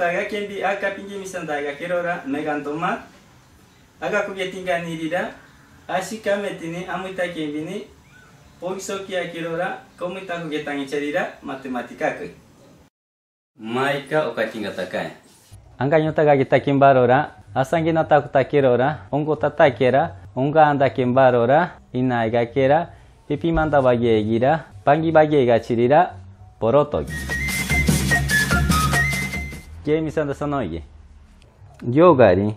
kaga kembi aka pingi misanda aga kerora megantoma aga kuge tinggal nirida asika metini amuita kembi ni pogisoki akirora komita kuge tangi cerida matematika ke maika okatinga takai anga nyota ga kita kimbarora asangi nata kutakirora ongo tatakera onga anda kimbarora ina ga kera pipi manda bagi gira pangi bagi ga cirira porotogi ke misanda sonoige gyogari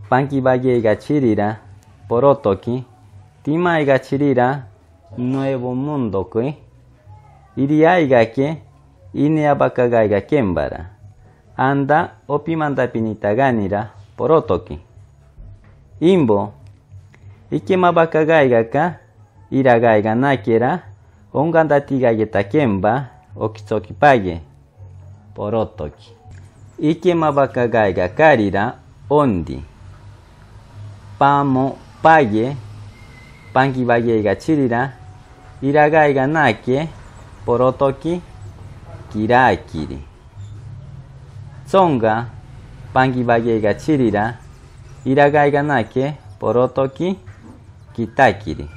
pangi bagi ga cirira porotoki timai ga cirira nuevo mundo kui iriai ga ke ine abaka ga kembara anda opi manda pinita ganira porotoki imbo ikema baka ga ka ira ga nakera onganda tiga geta kemba okitsoki page porotoki ikema baka ga karira ondi pamo page pangi bage ga chirira ira ga nake porotoki kirakiri tsonga pangi bage ga chirira ira ga nake porotoki kitakiri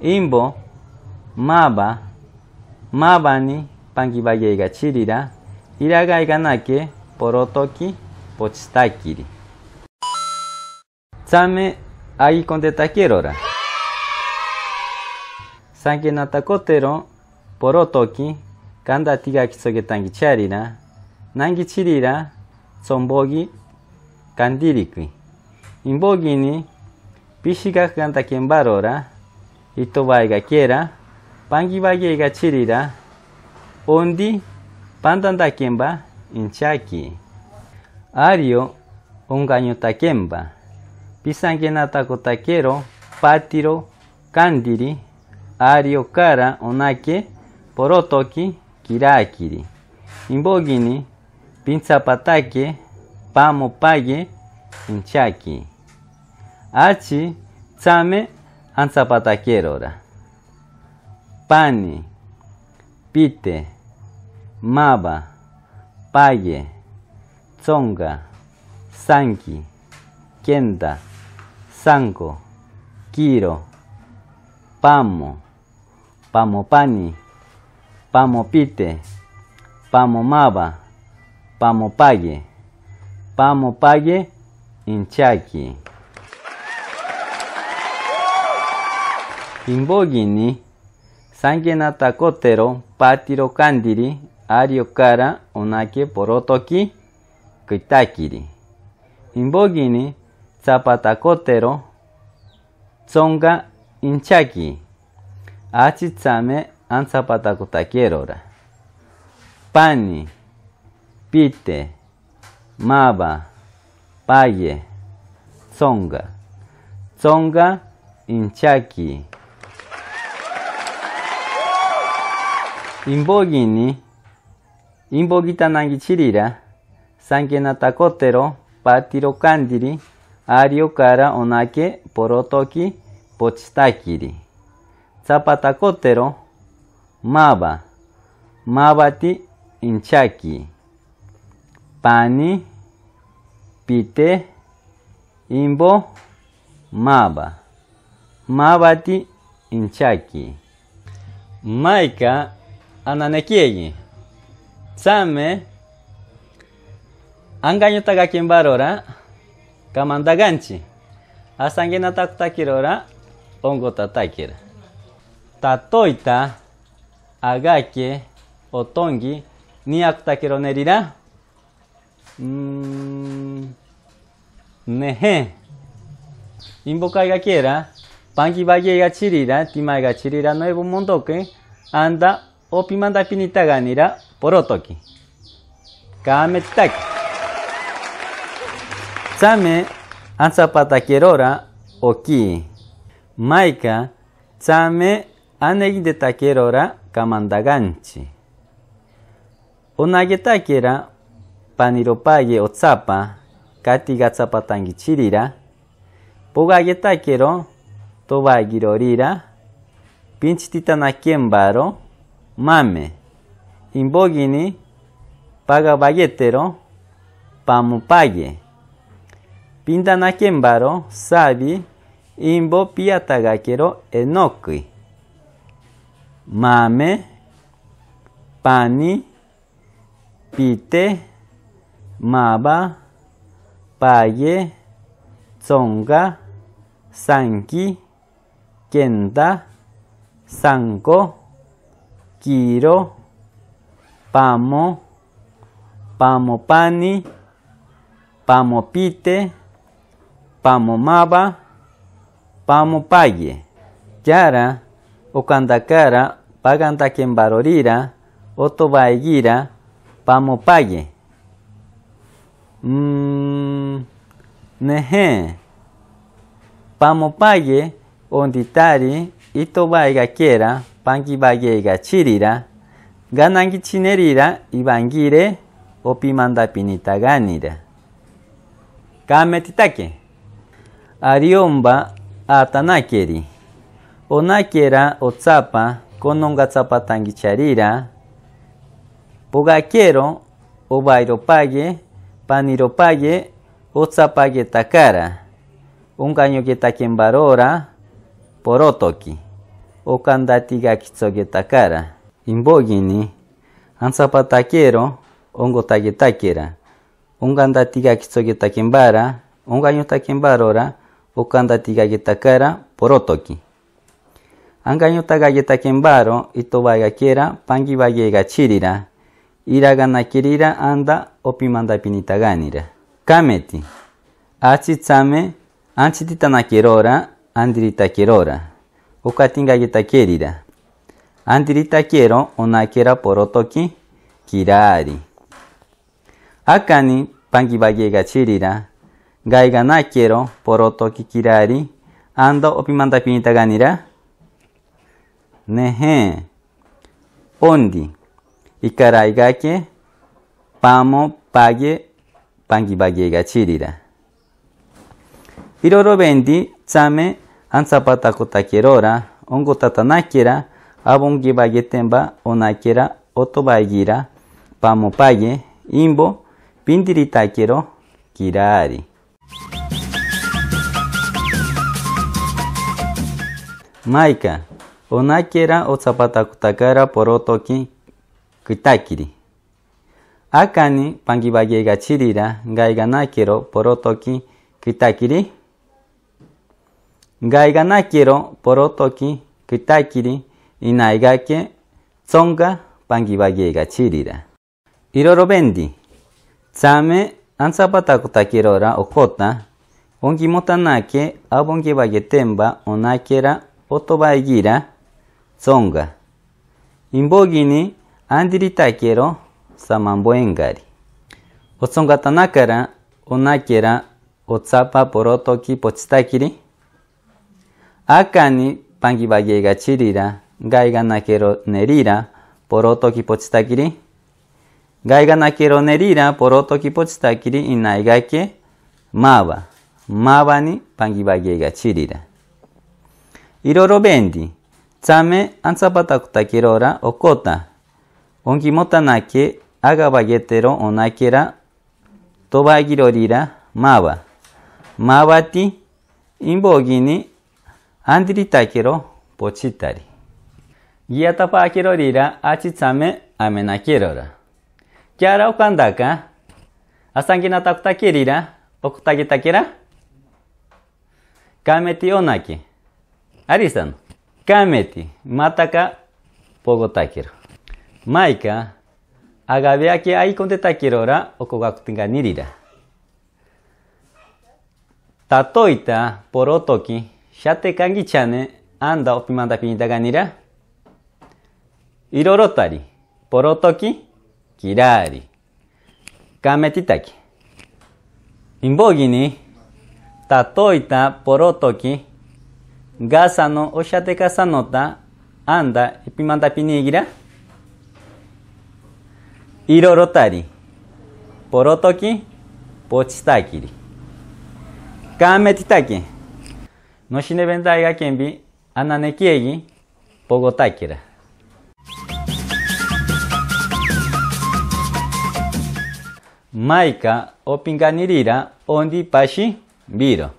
imbo maba ni pangi bage ga chirira ira ga nake porotoki pochitakiri tsame agi konde takerora sanke nata kotero porotoki kanda tiga kitsoge tangi charira nangi chirira sombogi kandirikui imbogi ni pishiga kanta kembarora itobai ga kera pangi bage ga chirira ondi pandanda kemba inchaki ario ongaño takemba pisange nata kotakero patiro kandiri ario kara onake porotoki kirakiri imbogini pinzapatake pamo page inchaki achi tsame anzapatakerora pani pite maba page tsonga sanki kenda sanko kiro pamo pamo pani pamo pite pamo maba pamo page inchaki imbogi ni sange nata kotero patiro kandiri ario kara onake porotoki kitakiri imbogi ni zapata kotero tsonga inchaki achi tsame an zapata kotakerora pani pite maba page tsonga inchaki imbogi ni imbogita nangi chirira sange nata kotero patiro kandiri ario kara onake porotoki pochitakiri zapata kotero mabati inchaki pani pite imbo mabati inchaki maika ananekiegi tsame angaño tagakimbarora kamandaganchi asange nata kutakirora ongo tatakira tatoita agake otongi ni akutakiro nerira nehe imbokai ga kiera pangi bage ga chirira timai ga chirira nuevo mundo que anda opi manda pinita ganira porotoki kame tak tsame anzapata kerora oki maika tsame anegi de takerora kamandaganchi onageta kera paniropage otsapa kati ga tsapatangi chirira pogageta kero tobagirorira pinchitita nakembaro mame imbogini paga bagetero pamupaye. Pintanakembaro sabi imbo piatagakero enokui. Mame, pani, pite, maba, paye, tsonga, sanki, kenda, sanko, kiro, pamo, pamopani, pamopite, pamomaba, pamopaye. Yara, okandakara, pagantakembarorira, otobaegira, pamopaye. Nehe. Pamopaye, onditari, itobaegakera, pangibaye chirira, ganangi chinerira, ibangire, opimandapinitaganira. Kametitake. Ariomba atanakeri. Onakera otsapa, kononga tsapatangicharira, pogakero, obairopaye, paniropaye, otsapaye takara. Ungaño getakembarora, porotoki. Okandatiga kitsoge takara. Imbogini, anzapatakero, ongotagetakera. Ungandatiga kitsoge takembara, ungaño takembarora, okandatiga getakara, porotoki. Angaño tagagetakembaro, itobagakera, pangibayega chirira. Iraganakirira anda opimandapinitaganira. Kameti. Achitsame, anchititanakerora, andiritakerora. Okatingagetakerira. Andiritakero, onakera porotoki, kirari. Akani, pangibayega chirira. Gaiganakero, porotoki kirari, anda opimandapinitaganira. Nehe. Ondi. Ikaraigake, pamo, paye, pangibayega chirira. Iroro bendi, tsame, anzapatakotakerora, ongotatanakera, abongibagetemba, onakera, otobaegira, pamo paye, imbo, pindiritakero, kirari. Maika, onakera, otsapatakotakara, porotoki, kitakiri. Akani, pangibayega chirira, gaiganakero, porotoki, kitakiri. Gaiganakero, porotoki, kitakiri, inaigake, tsonga, pangibayega chirira. Iroro bendi. Tsame, anzapatakotakerora, okota, ongimotanake, abongibagetemba, onakera, otobaegira, tsonga. Imbogini, andiritakero, samamboengari. Otsongatanakara, onakera, otsapa porotoki pochitakiri. Akani, pangibayega chirira, gaiganakero nerira, porotoki pochitakiri. Gaiganakero nerira, porotoki pochitakiri, inaigake, maba. Mabani, pangibayega chirira. Iroro bendi. Tsame, anzapatakotakerora, okota. Ongimotanake, agabagetero, onakera, tobaegirorira, maba. Mabati, imbogini, andiritakero, pochitari. Giatapakerorira, achitsame, amenakerora. Kiara okandaka, asanginatakotakerira, okutagetakera. Kameti onake. Arisano. Kameti, mataka, pogotakero. Maika, agabeake aikondetakirora, okogakutinganirira. Tatoita, porotoki, shatekangichane, anda opimandapinitaganira. Irorotari, porotoki, kirari. Kametitaki. Imbogini, tatoita, porotoki, gasano oshatekasanota, anda ipimandapinigira. Irorotari, porotoki, pochitakiri. Kametitaki. Noshinebendaiga kenbi, ananekiegi, pogotakira. Maika opinganirira ondi pashi biro.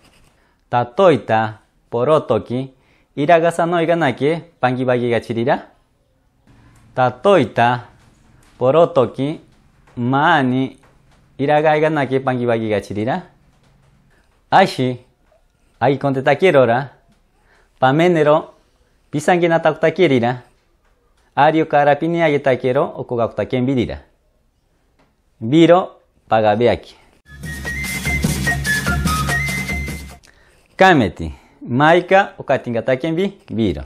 Tatoita porotoki iragasa no iganake pangibagi gachirira. Tatoita porotoki maani iraga iganake pangibagi gachirira. Ashi aikontetakirora pamenero pisangina takutakirira. Ario kara piniagetakero okogakutakenbirira. Biro pagabeaki. Kameti maika okatingatakenbi biro.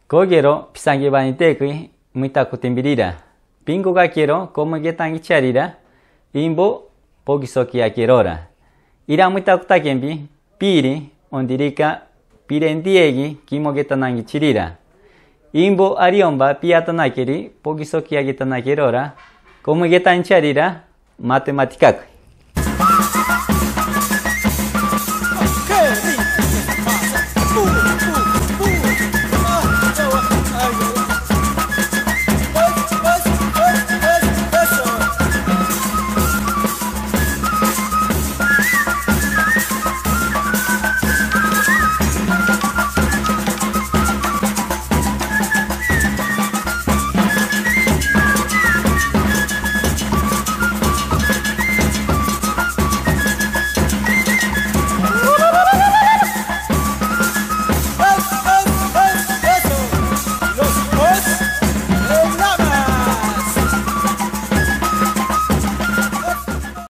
Kogero pisangi banitekui muitakutembirira. Pingo gakero como getangicharira. Imbo pogisoki akerora. Ira muitakutakenbi piri ondirika pirendiegi kimo getanangichirira. Imbo ariomba piatanakeri pogisoki agitanakerora. Como getanicharira matemática.